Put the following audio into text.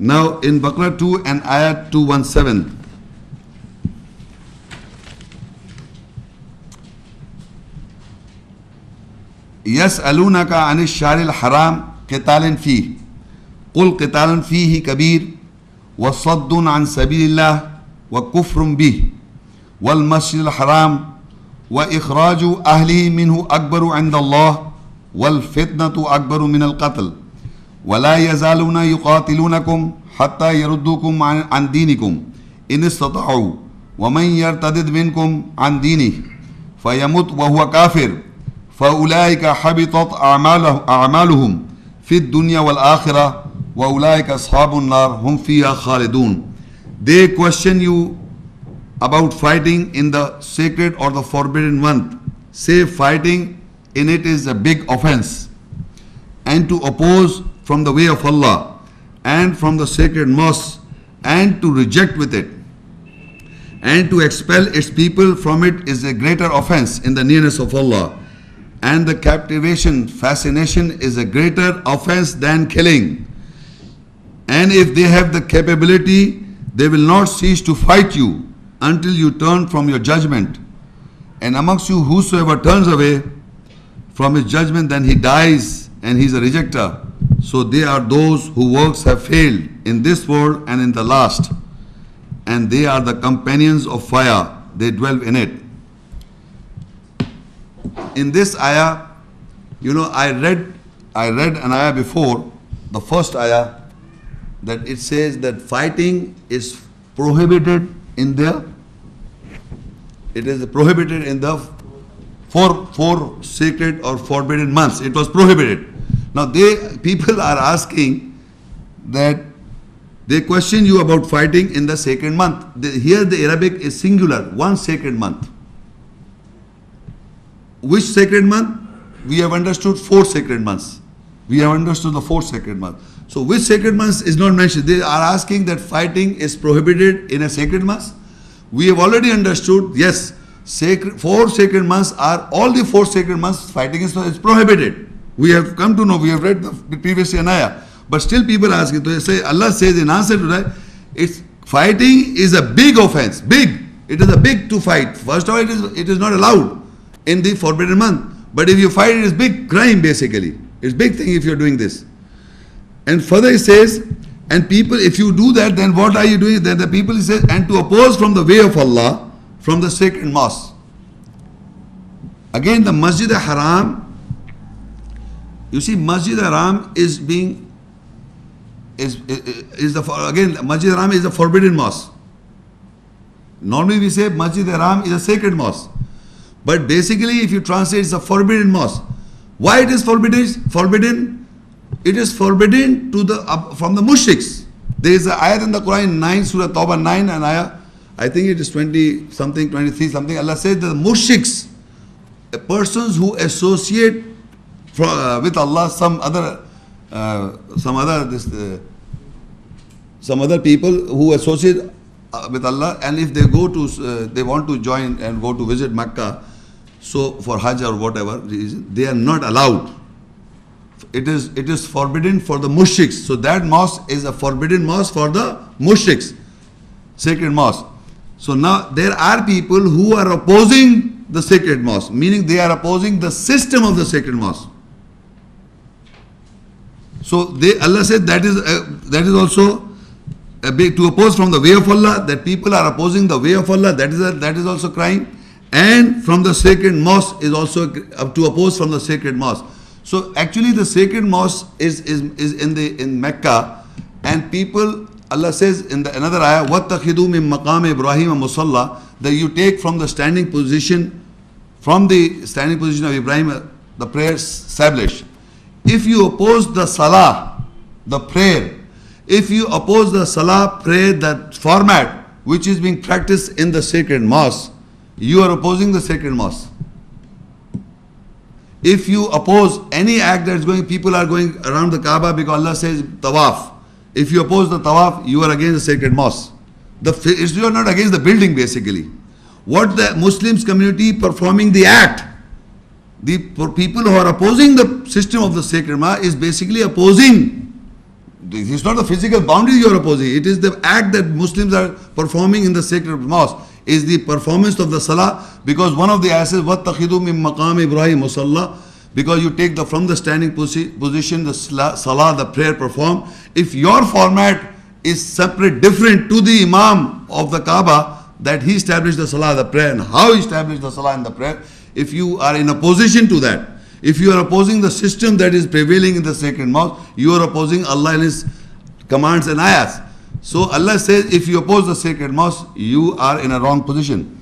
Now in Baqarah 2 and Ayat 217. Yas-aloonaka ashshahri qitalun feehi. Qitalun feehi kabeerun wasaddunAAan sabeeli wakufrun bihi walmasjidi alharamiwa-ikhraju ahlihi minhu akbaru AAinda Allahi walfitnatuakbaru min alqatli ولا يزالون يقاتلونكم حتى يردوكم عن دينكم إن استطاعوا ومن يرتد منكم عن دينه فيمت وهو كافر فأولئك حبطت أعمالهم في الدنيا والآخرة waola-ika as-habuannari hum feehi khalidun. They question you about fighting in the sacred or the forbidden month. Say fighting in it is a big offense, and to oppose from the way of Allah and from the sacred mosque, and to reject with it and to expel its people from it is a greater offense in the nearness of Allah, and the captivation, fascination is a greater offense than killing. And if they have the capability, they will not cease to fight you until you turn from your judgment. And amongst you whosoever turns away from his judgment, then he dies and he is a rejecter. So they are those whose works have failed in this world and in the last, and they are the companions of fire, they dwell in it. In this ayah, I read an ayah before, the first ayah, that it says that fighting is prohibited in the four sacred or forbidden months. It was prohibited. Now people are asking that they question you about fighting in the sacred month. Here the Arabic is singular, one sacred month. Which sacred month? We have understood 4 sacred months. We have understood the 4 sacred months. So which sacred months is not mentioned? They are asking that fighting is prohibited in a sacred month. We have already understood, yes, 4 sacred months are, all the 4 sacred months fighting is prohibited. We have come to know, we have read the previous ayah. But still people are asking, so say, Allah says in answer to that, fighting is a big offense, big. It is a big to fight. First of all, it is not allowed in the forbidden month. But if you fight, it is big crime basically. It's big thing if you are doing this. And further it says, and people, if you do that, then what are you doing? Then the people, it says, and to oppose from the way of Allah, from the sacred mosque. Again, the Masjid al-Haram, you see, Masjid al-Haram again, Masjid al-Haram is a forbidden mosque. Normally we say Masjid al-Haram is a sacred mosque. But basically, if you translate, it's a forbidden mosque. Why it is forbidden? It is forbidden from the mushriks. There is an ayat in the Quran 9, Surah Tawbah 9, and ayah, I think it is 20 something, 23 something. Allah says that the mushriks, persons who associate with Allah some other people who associate with Allah, and if they they want to join and go to visit Mecca, so for Hajj or whatever reason, they are not allowed. It is forbidden for the mushriks. So that mosque is a forbidden mosque for the mushriks, sacred mosque. So now there are people who are opposing the sacred mosque, meaning they are opposing the system of the sacred mosque. So Allah said that is also a big, to oppose from the way of Allah, that people are opposing the way of Allah, that is also crime. And from the sacred mosque is also to oppose from the sacred mosque. So actually the sacred mosque is in Mecca, and people, Allah says in another ayah, وَاتَّخِذُوا مِن مَقَامِ إِبْرَاهِيمَ مُصَلَّى, that you take from the standing position of Ibrahim, the prayer established. If you oppose the salah, the prayer, if you oppose the salah prayer, that format which is being practiced in the sacred mosque, you are opposing the sacred mosque. If you oppose any act that is going, people are going around the Kaaba because Allah says tawaf. If you oppose the tawaf, you are against the sacred mosque. You are not against the building basically. What the Muslims community performing the act, the people who are opposing the system of the sacred mosque is basically opposing it's not the physical boundary you are opposing. It is the act that Muslims are performing in the sacred mosque. Is the performance of the salah, because one of the ayahs says وَاتَّخِذُوا مِن مَقَامِ إِبْرَاهِيمَ مُصَلَّى, because you take from the standing position the salah, the prayer performed. If your format is separate, different to the Imam of the Kaaba, that he established the salah, the prayer, and how he established the salah and the prayer, if you are in opposition to that, if you are opposing the system that is prevailing in the sacred mosque, you are opposing Allah and His commands and ayahs. So Allah says, if you oppose the sacred mosque, you are in a wrong position.